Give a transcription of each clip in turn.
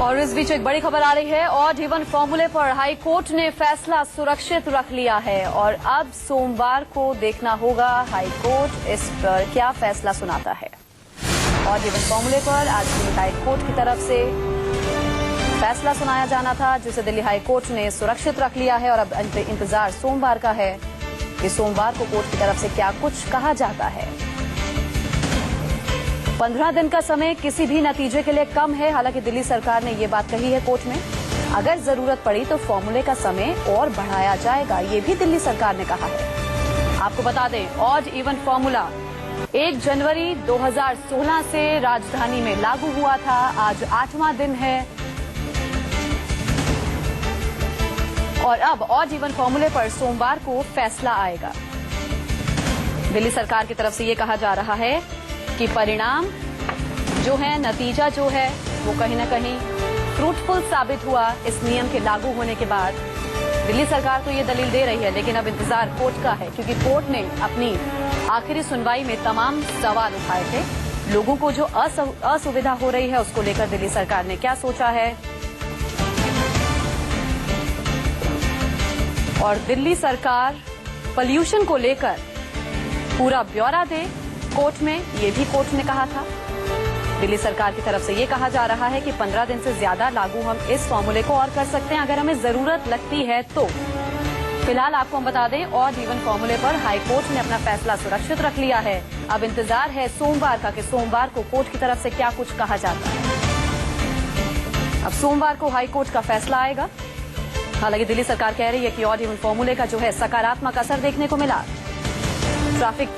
और इस बीच एक बड़ी खबर आ रही है। ऑड इवन फॉर्मूले पर हाई कोर्ट ने फैसला सुरक्षित रख लिया है और अब सोमवार को देखना होगा हाई कोर्ट इस पर क्या फैसला सुनाता है। ऑड इवन फॉर्मूले पर आज दिल्ली हाई कोर्ट की तरफ से फैसला सुनाया जाना था, जिसे दिल्ली हाई कोर्ट ने सुरक्षित रख लिया है और अब इंतजार सोमवार का है कि सोमवार को कोर्ट की तरफ से क्या कुछ कहा जाता है। 15 दिन का समय किसी भी नतीजे के लिए कम है। हालांकि दिल्ली सरकार ने ये बात कही है कोर्ट में, अगर जरूरत पड़ी तो फॉर्मूले का समय और बढ़ाया जाएगा, ये भी दिल्ली सरकार ने कहा है। आपको बता दें, ऑड इवन फॉर्मूला 1 जनवरी 2016 से राजधानी में लागू हुआ था। आज 8वां दिन है और अब ऑड इवन फॉर्मूले पर सोमवार को फैसला आएगा। दिल्ली सरकार की तरफ से ये कहा जा रहा है कि परिणाम जो है, नतीजा जो है, वो कहीं न कहीं फ्रूटफुल साबित हुआ इस नियम के लागू होने के बाद। दिल्ली सरकार तो ये दलील दे रही है, लेकिन अब इंतजार कोर्ट का है, क्योंकि कोर्ट ने अपनी आखिरी सुनवाई में तमाम सवाल उठाए थे। लोगों को जो असुविधा हो रही है उसको लेकर दिल्ली सरकार ने क्या सोचा है और दिल्ली सरकार पॉल्यूशन को लेकर पूरा ब्यौरा दे कोर्ट में, ये भी कोर्ट ने कहा था। दिल्ली सरकार की तरफ से ये कहा जा रहा है कि 15 दिन से ज्यादा लागू हम इस फॉर्मूले को और कर सकते हैं अगर हमें जरूरत लगती है तो। फिलहाल आपको हम बता दें, ऑड इवन फॉर्मूले पर हाई कोर्ट ने अपना फैसला सुरक्षित रख लिया है। अब इंतजार है सोमवार का कि सोमवार को कोर्ट की तरफ से क्या कुछ कहा जाता है। अब सोमवार को हाई कोर्ट का फैसला आएगा। हालांकि दिल्ली सरकार कह रही है कि ऑड इवन फॉर्मूले का जो है सकारात्मक असर देखने को मिला। ट्रैफिक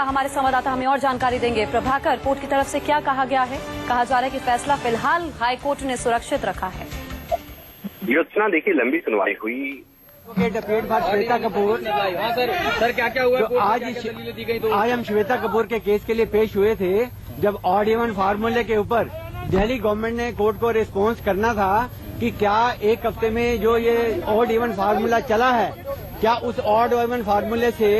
हमारे संवाददाता हमें और जानकारी देंगे। प्रभाकर, कोर्ट की तरफ से क्या कहा गया है? कहा जा रहा है कि फैसला फिलहाल हाई कोर्ट ने सुरक्षित रखा है। योजना देखिए, लंबी सुनवाई हुई। श्वेता कपूर सर क्या हुआ? तो आज हम श्वेता कपूर के केस के लिए पेश हुए थे। जब ऑड इवन फार्मूले के ऊपर दिल्ली गवर्नमेंट ने कोर्ट को रिस्पॉन्स करना था कि क्या एक हफ्ते में जो ये ऑड इवन फार्मूला चला है, क्या उस ऑड इवन फार्मूले से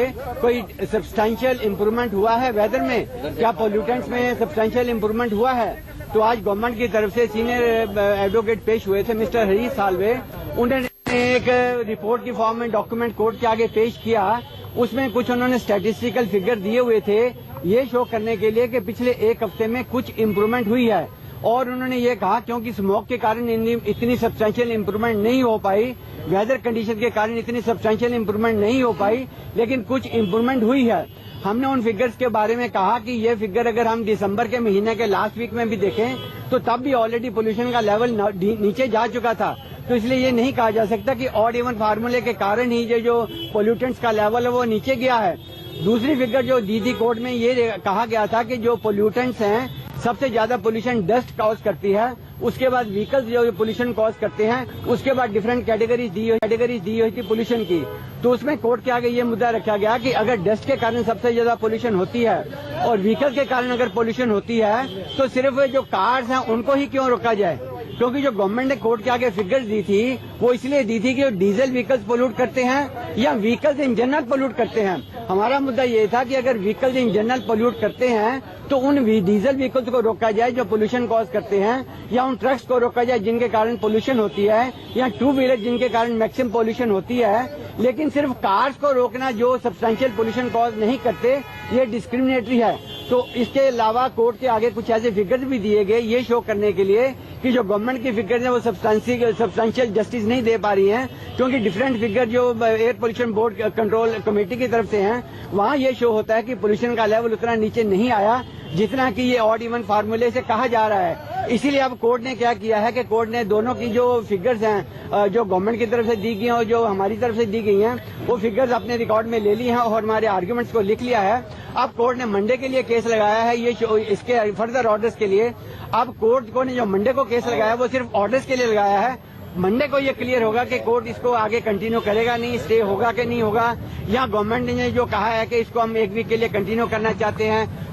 कोई सब्सटेंशियल इम्प्रूवमेंट हुआ है वेदर में, क्या पोल्यूटेंट्स में सब्सटेंशियल इम्प्रूवमेंट हुआ है। तो आज गवर्नमेंट की तरफ से सीनियर एडवोकेट पेश हुए थे, मिस्टर हरीश साल्वे। उन्होंने एक रिपोर्ट की फॉर्म में डॉक्यूमेंट कोर्ट के आगे पेश किया। उसमें कुछ उन्होंने स्टैटिस्टिकल फिगर दिए हुए थे, ये शो करने के लिए कि पिछले एक हफ्ते में कुछ इम्प्रूवमेंट हुई है। और उन्होंने ये कहा क्योंकि स्मोक के कारण इतनी सब्सटेंशियल इम्प्रूवमेंट नहीं हो पाई, वेदर कंडीशन के कारण इतनी सब्सटेंशियल इम्प्रूवमेंट नहीं हो पाई, लेकिन कुछ इम्प्रूवमेंट हुई है। हमने उन फिगर्स के बारे में कहा कि ये फिगर अगर हम दिसंबर के महीने के लास्ट वीक में भी देखें तो तब भी ऑलरेडी पोल्यूशन का लेवल नीचे जा चुका था। तो इसलिए ये नहीं कहा जा सकता कि ऑड इवन फार्मूले के कारण ही जो पोल्यूटेंट्स का लेवल है वो नीचे गया है। दूसरी फिगर जो दी थी कोर्ट में, ये कहा गया था कि जो पोल्यूटेंट्स हैं, सबसे ज्यादा पोल्यूशन डस्ट कॉज करती है, उसके बाद व्हीकल्स जो पोल्यूशन कॉज करते हैं, उसके बाद डिफरेंट कैटेगरीज दी हुई थी पोल्यूशन की। तो उसमें कोर्ट के आगे ये मुद्दा रखा गया कि अगर डस्ट के कारण सबसे ज्यादा पोल्यूशन होती है और व्हीकल के कारण अगर पोल्यूशन होती है तो सिर्फ जो कार्स हैं उनको ही क्यों रोका जाए। क्योंकि जो गवर्नमेंट ने कोर्ट के आगे फिगर्स दी थी वो इसलिए दी थी कि डीजल व्हीकल्स पोल्यूट करते हैं या व्हीकल्स इन जनरल पोल्यूट करते हैं। हमारा मुद्दा ये था कि अगर व्हीकल्स इन जनरल पोल्यूट करते हैं तो उन डीजल व्हीकल्स को रोका जाए जो पोल्यूशन कॉज करते हैं, या उन ट्रक्स को रोका जाए जिनके कारण पोल्यूशन होती है, या 2 व्हीलर जिनके कारण मैक्सिमम पोल्यूशन होती है। लेकिन सिर्फ कार्स को रोकना जो सब्सटेंशियल पोल्यूशन कॉज नहीं करते, ये डिस्क्रिमिनेटरी है। तो इसके अलावा कोर्ट के आगे कुछ ऐसे फिगर्स भी दिए गए ये शो करने के लिए कि जो गवर्नमेंट की फिगर्स है वो सब्सटेंशियल जस्टिस नहीं दे पा रही हैं, क्योंकि डिफरेंट फिगर जो air pollution board control committee की तरफ से हैं, वहाँ ये शो होता है कि पोल्यूशन का लेवल उतना नीचे नहीं आया जितना कि ये ऑड इवन फार्मूले से कहा जा रहा है। इसीलिए अब कोर्ट ने क्या किया है कि कोर्ट ने दोनों की जो फिगर्स हैं, जो गवर्नमेंट की तरफ से दी गई हैं और जो हमारी तरफ से दी गई हैं, वो फिगर्स अपने रिकॉर्ड में ले ली हैं और हमारे आर्ग्यूमेंट्स को लिख लिया है। अब कोर्ट ने मंडे के लिए केस लगाया है ये इसके फर्दर ऑर्डर्स के लिए। अब कोर्ट को ने जो मंडे को केस लगाया वो सिर्फ ऑर्डर्स के लिए लगाया है। मंडे को ये क्लियर होगा कि कोर्ट इसको आगे कंटिन्यू करेगा नहीं, स्टे होगा कि नहीं होगा, या गवर्नमेंट ने जो कहा है कि इसको हम 1 वीक के लिए कंटिन्यू करना चाहते हैं